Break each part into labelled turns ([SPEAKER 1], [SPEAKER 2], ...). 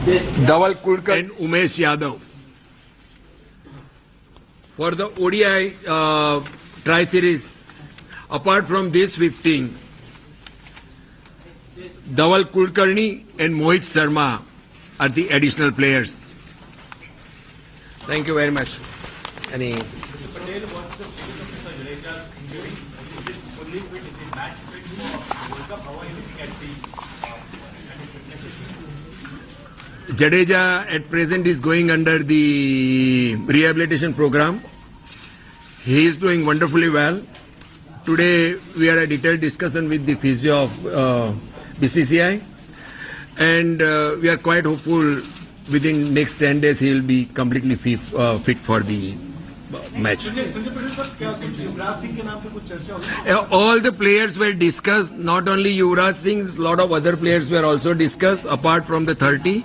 [SPEAKER 1] Dhaval Kulkar and Umesh Yadav. For the ODI Tri-Series, apart from this 15, Dhaval Kulkarni and Mohit Sharma are the additional players. Thank you very much. Any
[SPEAKER 2] Patel, what's the status of Mr. Jadeja's injury? Is it fully fit? Is it match fit for World Cup? How are you looking at the fitness issue?
[SPEAKER 1] Jadeja at present is going under the rehabilitation program. He is doing wonderfully well. Today we had a detailed discussion with the physio of BCCI, and we are quite hopeful within next 10 days he will be completely fit for the match. All the players were discussed, not only Yuvraj Singh, a lot of other players were also discussed apart from the 30.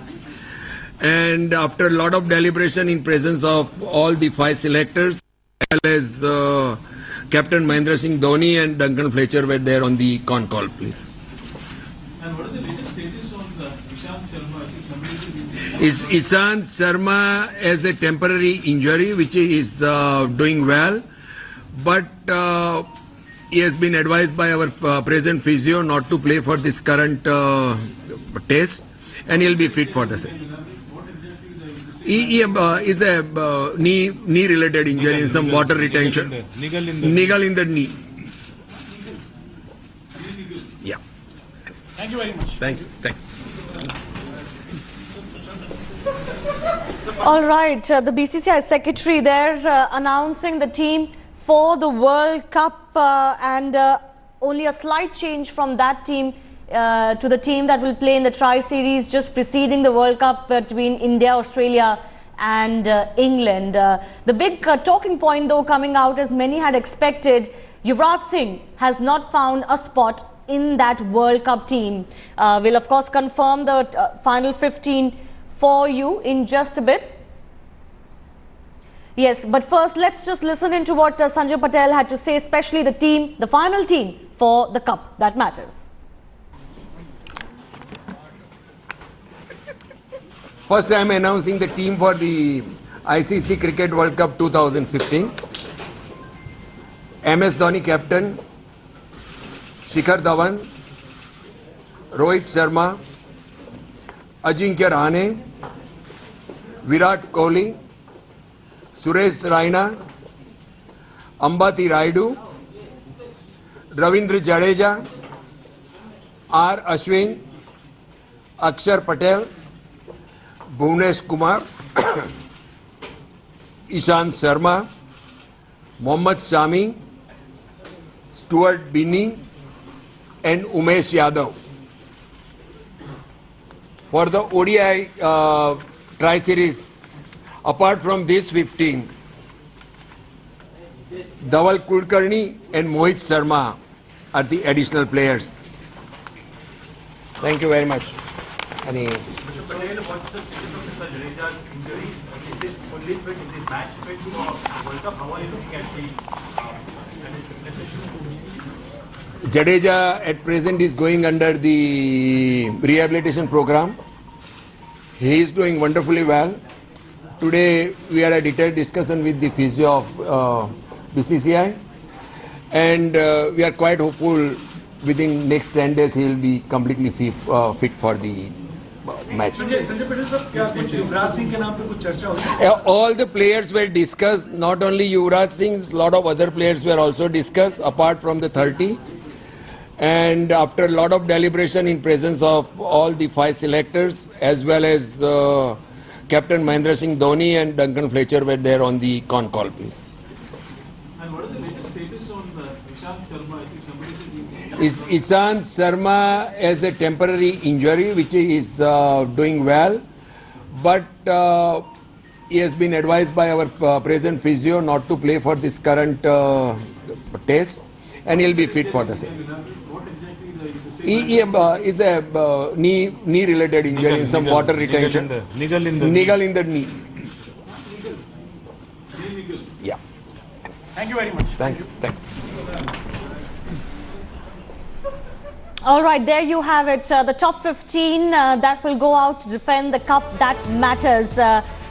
[SPEAKER 1] And after a lot of deliberation in presence of all the 5 selectors, as well as Captain Mahendra Singh Dhoni and Duncan Fletcher were there on the con call, please.
[SPEAKER 2] And what is the latest status on Ishant Sharma? I think somebody
[SPEAKER 1] Is Ishant Sharma has a temporary injury which he is doing well, but he has been advised by our present physio not to play for this current test, and he will be fit for the same. He is a knee related injury in some water retention. Niggle in the knee. Yeah.
[SPEAKER 2] Thank you very much.
[SPEAKER 1] Thanks.
[SPEAKER 3] All right, the BCCI Secretary there announcing the team for the World Cup and only a slight change from that team to the team that will play in the Tri-Series just preceding the World Cup between India, Australia and England. The big talking point though coming out, as many had expected, Yuvraj Singh has not found a spot in that World Cup team. We'll of course confirm the final 15 for you in just a bit. Yes, but first let's just listen into what Sanjay Patel had to say, especially the team, the final team for the Cup that matters.
[SPEAKER 1] First, I am announcing the team for the ICC Cricket World Cup 2015. MS Dhoni captain, Shikhar Dhawan, Rohit Sharma, Ajinkya Rahane, Virat Kohli, Suresh Raina, Ambati Rayudu, Ravindra Jadeja, R. Ashwin, Akshar Patel, Bhuvnesh Kumar, Ishant Sharma, Mohammad Shami, Stuart Binney and Umesh Yadav. For the ODI Tri-Series, apart from this 15, Dhaval Kulkarni and Mohit Sharma are the additional players. Thank you very much. Any
[SPEAKER 2] Mr. Patel, what's the status of Mr. Jadeja's injury? Is it fully fit? Is it match fit for World Cup? How are you looking at the fitness issue?
[SPEAKER 1] Jadeja at present is going under the rehabilitation program. He is doing wonderfully well. Today we had a detailed discussion with the physio of BCCI, and we are quite hopeful within next 10 days he will be completely fit for the match. All the players were discussed, not only Yuvraj Singh, a lot of other players were also discussed apart from the 30. And after a lot of deliberation in presence of all the 5 selectors, as well as Captain Mahendra Singh Dhoni and Duncan Fletcher were there on the con call, please.
[SPEAKER 2] And what is the latest status on Ishant Sharma? I think somebody said
[SPEAKER 1] Ishant Sharma has a temporary injury which he is doing well, but he has been advised by our present physio not to play for this current test, and he will be fit for the same.
[SPEAKER 2] what exactly
[SPEAKER 1] He is a knee related injury in some water retention.
[SPEAKER 4] Niggle
[SPEAKER 1] in the knee. Yeah.
[SPEAKER 2] Thank you very much.
[SPEAKER 1] Thanks.
[SPEAKER 3] All right, there you have it. The top 15 that will go out to defend the cup that matters.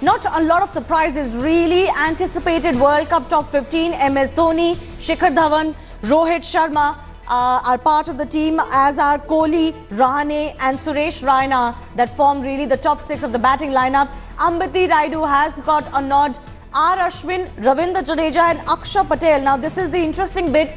[SPEAKER 3] Not a lot of surprises, really. Anticipated World Cup top 15. MS Dhoni, Shikhar Dhawan, Rohit Sharma are part of the team, as are Kohli, Rahane and Suresh Raina, that form really the top 6 of the batting lineup. Ambati Rayudu has got a nod. R. Ashwin, Ravindra Jadeja and Akshar Patel. Now this is the interesting bit.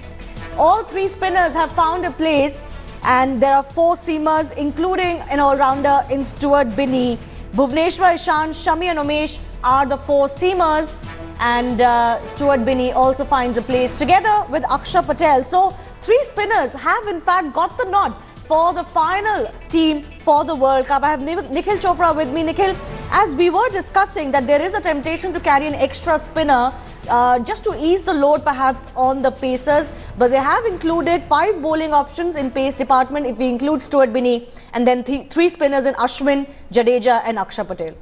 [SPEAKER 3] All 3 spinners have found a place, and there are 4 seamers, including an all-rounder in Stuart Binney. Bhuvneshwar, Ishan, Shami and Umesh are the 4 seamers, and Stuart Binney also finds a place together with Akshar Patel. So 3 spinners have in fact got the nod for the final team for the World Cup. I have Nikhil Chopra with me. Nikhil, as we were discussing that there is a temptation to carry an extra spinner just to ease the load perhaps on the pacers, but they have included 5 bowling options in pace department if we include Stuart Binney, and then 3 spinners in Ashwin, Jadeja and Akshar Patel.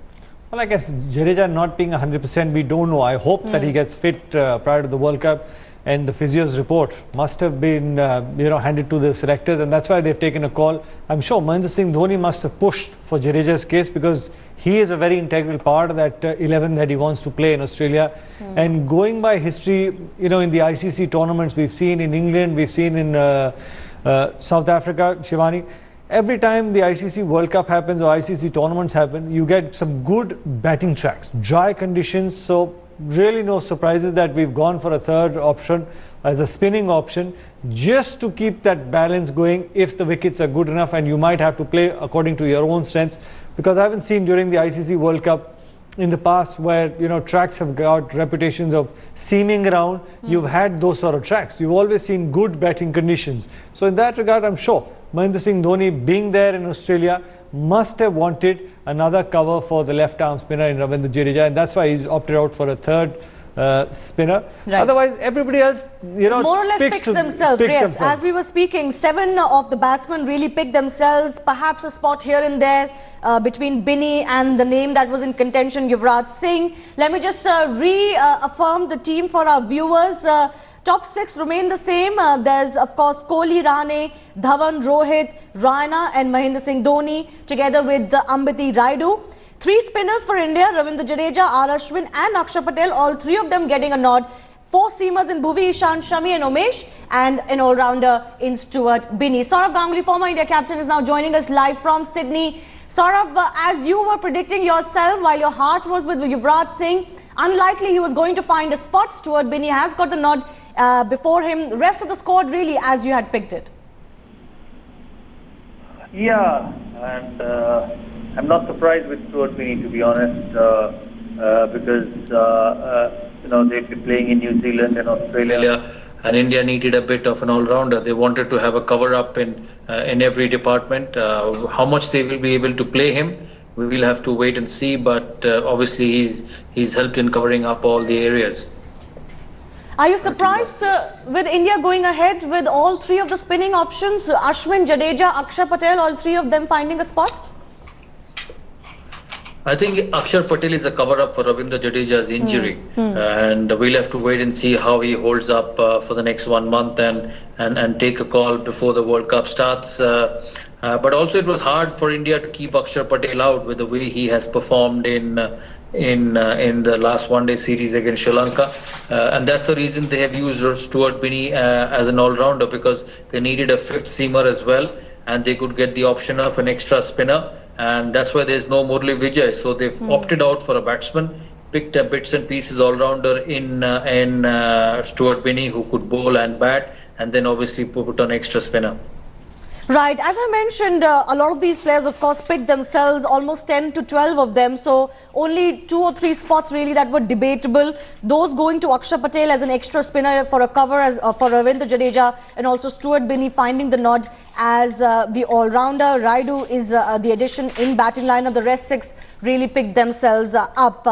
[SPEAKER 4] Well, I guess Jadeja not being 100%, we don't know. I hope that he gets fit prior to the World Cup, and the physio's report must have been handed to the selectors, and that's why they've taken a call. I'm sure Mahendra Singh Dhoni must have pushed for Jadeja's case, because he is a very integral part of that 11 that he wants to play in Australia. And going by history, in the ICC tournaments we've seen in England, we've seen in South Africa, Shivani, every time the ICC World Cup happens or ICC tournaments happen, you get some good batting tracks, dry conditions. So really no surprises that we've gone for a third option as a spinning option, just to keep that balance going if the wickets are good enough, and you might have to play according to your own strengths, because I haven't seen during the ICC World Cup in the past where tracks have got reputations of seaming around. You've had those sort of tracks. You've always seen good batting conditions. So in that regard, I'm sure Mahendra Singh Dhoni, being there in Australia, must have wanted another cover for the left-arm spinner in Ravindra Jadeja, and that's why he's opted out for a third spinner. Right. Otherwise, everybody else,
[SPEAKER 3] more or less picks themselves. Yes, as we were speaking, 7 of the batsmen really picked themselves. Perhaps a spot here and there between Binney and the name that was in contention, Yuvraj Singh. Let me just reaffirm the team for our viewers. Top 6 remain the same. There's, of course, Kohli, Rahane, Dhawan, Rohit, Raina and Mahendra Singh Dhoni, together with Ambati Rayudu. 3 spinners for India, Ravindra Jadeja, R. Ashwin and Akshar Patel, all 3 of them getting a nod. 4 seamers in Bhuvi, Ishan, Shami and Umesh, and an all-rounder in Stuart Binney. Saurav Ganguly, former India captain, is now joining us live from Sydney. Saurav, as you were predicting yourself, while your heart was with Yuvraj Singh, unlikely he was going to find a spot. Stuart Binney has got the nod before him. The rest of the squad really as you had picked it.
[SPEAKER 5] Yeah, and I'm not surprised with Stuart Binney, to be honest, because they've been playing in New Zealand and Australia, and India needed a bit of an all-rounder. They wanted to have a cover-up in every department. How much they will be able to play him, we will have to wait and see. But obviously, he's helped in covering up all the areas.
[SPEAKER 3] Are you surprised with India going ahead with all 3 of the spinning options? Ashwin, Jadeja, Akshar Patel, all 3 of them finding a spot?
[SPEAKER 5] I think Akshar Patel is a cover-up for Ravindra Jadeja's injury, and we'll have to wait and see how he holds up for the next 1 month and take a call before the World Cup starts. But also it was hard for India to keep Akshar Patel out with the way he has performed in the last one-day series against Sri Lanka, and that's the reason they have used Stuart Binney as an all-rounder, because they needed a 5th seamer as well, and they could get the option of an extra spinner, and that's why there's no Murali Vijay. So they've opted out for a batsman, picked up bits and pieces all-rounder in Stuart Binney, who could bowl and bat, and then obviously put on extra spinner.
[SPEAKER 3] Right, as I mentioned, a lot of these players, of course, picked themselves, almost 10 to 12 of them. So only 2 or 3 spots really that were debatable. Those going to Akshar Patel as an extra spinner for a cover for Ravindra Jadeja, and also Stuart Binney finding the nod as the all-rounder. Rayudu is the addition in batting lineup. The rest 6 really picked themselves up.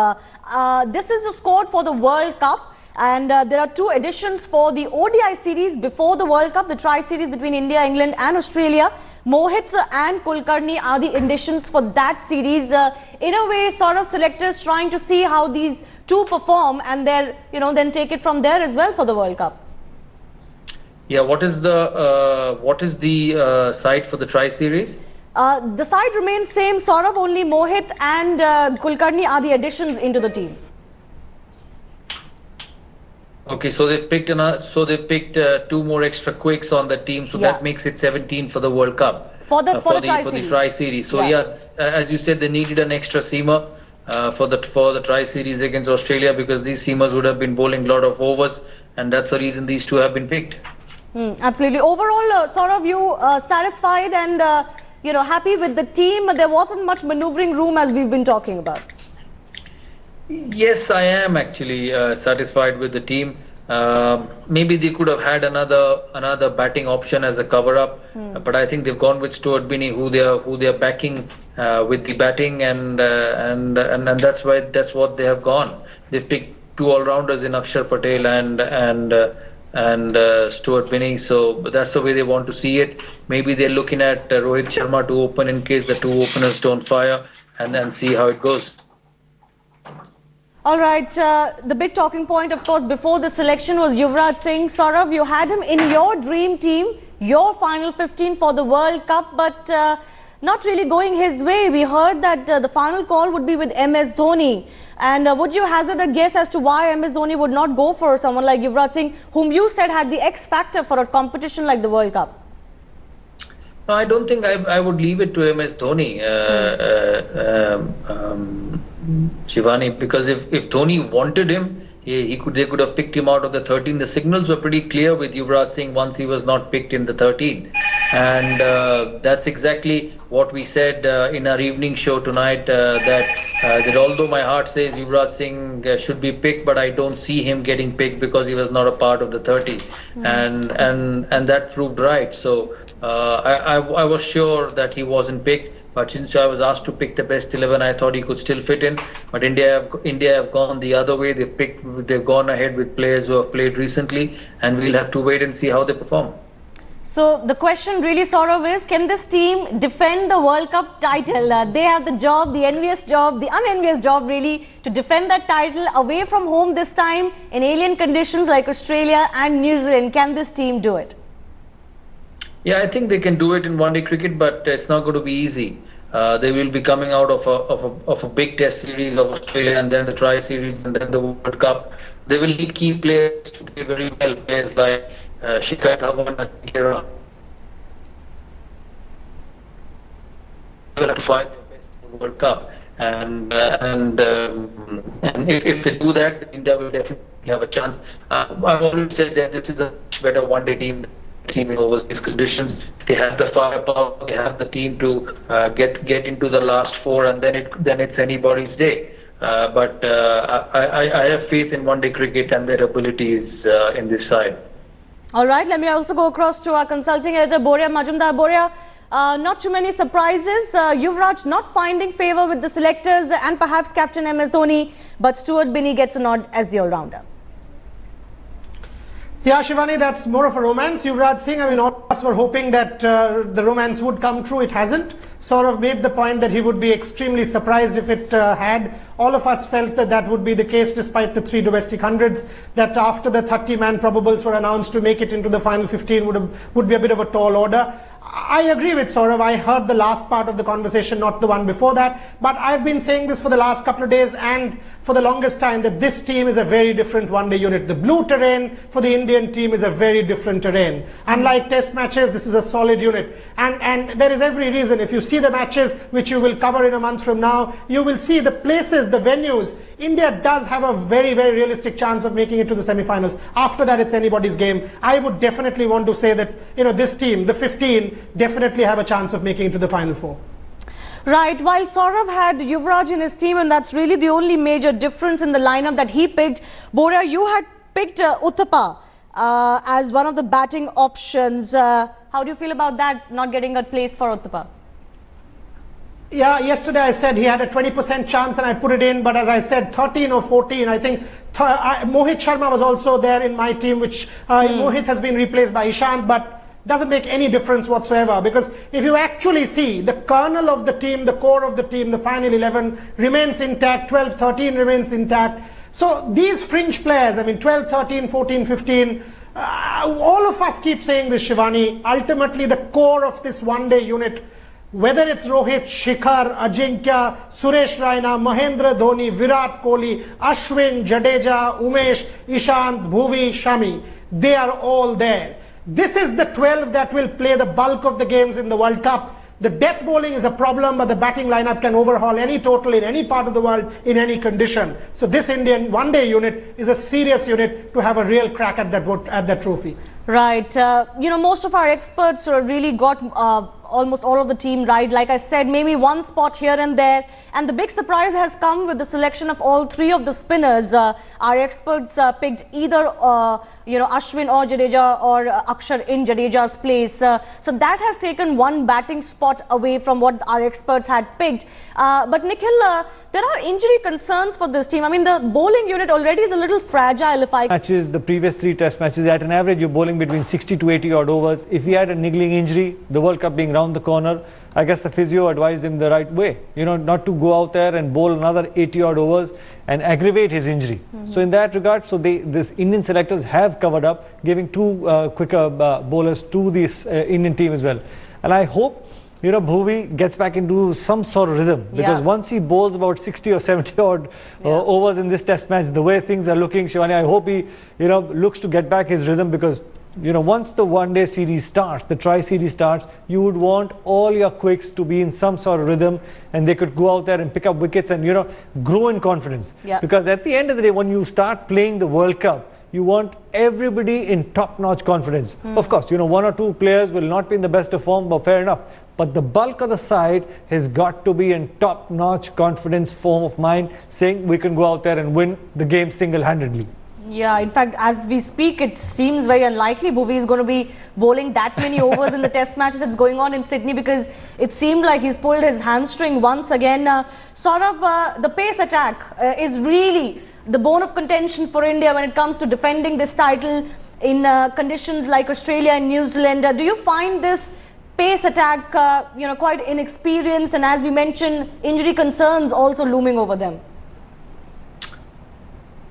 [SPEAKER 3] This is the squad for the World Cup. And there are 2 additions for the ODI series before the World Cup, the tri-series between India, England and Australia. Mohit and Kulkarni are the additions for that series. In a way, sort of selectors trying to see how these 2 perform, and then take it from there as well for the World Cup.
[SPEAKER 5] Yeah, what is the site for the Tri Series?
[SPEAKER 3] The side remains same, sort of. Only Mohit and Kulkarni are the additions into the team.
[SPEAKER 5] Okay, so they've picked two more extra quicks on the team, so
[SPEAKER 3] Yeah.
[SPEAKER 5] that makes it 17 for the World Cup.
[SPEAKER 3] For the
[SPEAKER 5] for
[SPEAKER 3] Tri-Series.
[SPEAKER 5] the Tri Series. So
[SPEAKER 3] Yeah.
[SPEAKER 5] as you said, they needed an extra seamer for the Tri Series against Australia, because these seamers would have been bowling a lot of overs, and that's the reason these two have been picked.
[SPEAKER 3] Absolutely. Overall, sort of you satisfied and happy with the team. There wasn't much maneuvering room as we've been talking about.
[SPEAKER 5] Yes, I am actually satisfied with the team. Maybe they could have had another batting option as a cover-up, but I think they've gone with Stuart Binney, who they are backing with the batting, and that's what they have gone. They've picked two all-rounders in Akshar Patel and Stuart Binney, so that's the way they want to see it. Maybe they're looking at Rohit Sharma to open in case the two openers don't fire, and then see how it goes.
[SPEAKER 3] All right, the big talking point, of course, before the selection was Yuvraj Singh. Saurav, you had him in your dream team, your final 15 for the World Cup, but not really going his way. We heard that the final call would be with MS Dhoni. And would you hazard a guess as to why MS Dhoni would not go for someone like Yuvraj Singh, whom you said had the X factor for a competition like the World Cup?
[SPEAKER 5] No, I don't think I would leave it to MS Dhoni, Shivani, because if Dhoni wanted him, they could have picked him out of the 13. The signals were pretty clear with Yuvraj Singh once he was not picked in the 13, and that's exactly what we said in our evening show tonight. That although my heart says Yuvraj Singh should be picked, but I don't see him getting picked because he was not a part of the 30, and that proved right. So I was sure that he wasn't picked. But since I was asked to pick the best 11, I thought he could still fit in. But India have gone the other way. They've gone ahead with players who have played recently, and we'll have to wait and see how they perform.
[SPEAKER 3] So the question really sort of is, can this team defend the World Cup title? They have the job, the envious job, the unenvious job really, to defend that title away from home this time in alien conditions like Australia and New Zealand. Can this team do it?
[SPEAKER 5] Yeah, I think they can do it in one-day cricket, but it's not going to be easy. They will be coming out of a big Test series of Australia, and then the Tri Series, and then the World Cup. They will need key players to play very well. Players like Shikhar Dhawan and Kira will have to fight their best in the World Cup, and if they do that, India will definitely have a chance. I've always said that this is a much better one-day team in overseas conditions. They have the firepower, they have the team to get into the last four, and then it's anybody's day. But I have faith in one-day cricket and their abilities in this side.
[SPEAKER 3] All right, let me also go across to our consulting editor, Boria Majumdar. Boria, not too many surprises. Yuvraj not finding favour with the selectors and perhaps captain MS Dhoni, but Stuart Binney gets a nod as the all-rounder.
[SPEAKER 6] Yeah, Shivani, that's more of a romance. Yuvraj Singh, I mean, all of us were hoping that the romance would come true. It hasn't. Sort of made the point that he would be extremely surprised if it had. All of us felt that that would be the case despite the 3 domestic hundreds, that after the 30-man probables were announced, to make it into the final 15 would be a bit of a tall order. I agree with Saurav. I heard the last part of the conversation, not the one before that. But I've been saying this for the last couple of days and for the longest time, that this team is a very different one-day unit. The blue terrain for the Indian team is a very different terrain. Unlike test matches, this is a solid unit. And there is every reason. If you see the matches, which you will cover in a month from now, you will see the places, the venues. India does have a very, very realistic chance of making it to the semi-finals. After that, it's anybody's game. I would definitely want to say that, this team, the 15, definitely have a chance of making it to the final 4.
[SPEAKER 3] Right, while Saurav had Yuvraj in his team, and that's really the only major difference in the lineup that he picked, Boria, you had picked Uthappa as one of the batting options. How do you feel about that, not getting a place for Uthappa?
[SPEAKER 6] Yeah, yesterday I said he had a 20% chance and I put it in, but as I said, 13 or 14, I think Mohit Sharma was also there in my team, which Mohit has been replaced by Ishant, but doesn't make any difference whatsoever, because if you actually see, the kernel of the team, the core of the team, the final 11 remains intact, 12, 13 remains intact. So these fringe players, I mean 12, 13, 14, 15, All of us keep saying this, Shivani. Ultimately, the core of this one-day unit, whether it's Rohit, Shikhar, Ajinkya, Suresh Raina, Mahendra Dhoni, Virat Kohli, Ashwin, Jadeja, Umesh, Ishant, Bhuvi, Shami, they are all there. This is the 12 that will play the bulk of the games in the World Cup. The death bowling is a problem, but the batting lineup can overhaul any total in any part of the world in any condition. So this Indian one-day unit is a serious unit to have a real crack at that trophy.
[SPEAKER 3] Right. Most of our experts really got almost all of the team right. Like I said, maybe one spot here and there. And the big surprise has come with the selection of all three of the spinners. Our experts picked either, Ashwin or Jadeja or Akshar in Jadeja's place. So that has taken one batting spot away from what our experts had picked. But Nikhil, there are injury concerns for this team. I mean, the bowling unit already is a little fragile.
[SPEAKER 4] Matches, the previous 3 test matches, at an average you're bowling between 60 to 80 odd overs. If he had a niggling injury, the World Cup being round the corner, I guess the physio advised him the right way, not to go out there and bowl another 80 odd overs and aggravate his injury. So in that regard, this Indian selectors have covered up, giving 2 quicker bowlers to this Indian team as well. And I hope Bhuvi gets back into some sort of rhythm, because once he bowls about 60 or 70 odd overs in this test match, the way things are looking, Shivani, I hope he looks to get back his rhythm, because once the one-day series starts, the tri-series starts, you would want all your quicks to be in some sort of rhythm, and they could go out there and pick up wickets and grow in confidence. Because at the end of the day, when you start playing the World Cup, you want everybody in top-notch confidence. Of course, 1 or 2 players will not be in the best of form, but fair enough. But the bulk of the side has got to be in top-notch confidence form of mind, saying we can go out there and win the game single-handedly.
[SPEAKER 3] Yeah, in fact, as we speak, it seems very unlikely Bhuvi is going to be bowling that many overs in the test match that's going on in Sydney, because it seemed like he's pulled his hamstring once again. The pace attack is really the bone of contention for India when it comes to defending this title in conditions like Australia and New Zealand. Do you find this pace attack quite inexperienced, and as we mentioned, injury concerns also looming over them?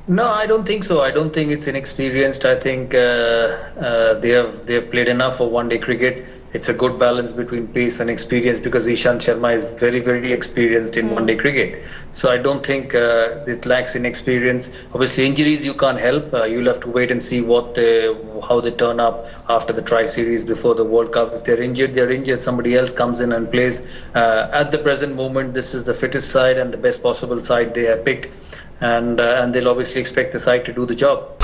[SPEAKER 5] No, I don't think so. I don't think it's inexperienced. I think they have played enough for one-day cricket. It's a good balance between pace and experience, because Ishant Sharma is very, very experienced in one-day cricket. So I don't think it lacks in experience. Obviously, injuries you can't help. You'll have to wait and see how they turn up after the tri-series before the World Cup. If they're injured. Somebody else comes in and plays. At the present moment, this is the fittest side and the best possible side they have picked. And they'll obviously expect the side to do the job.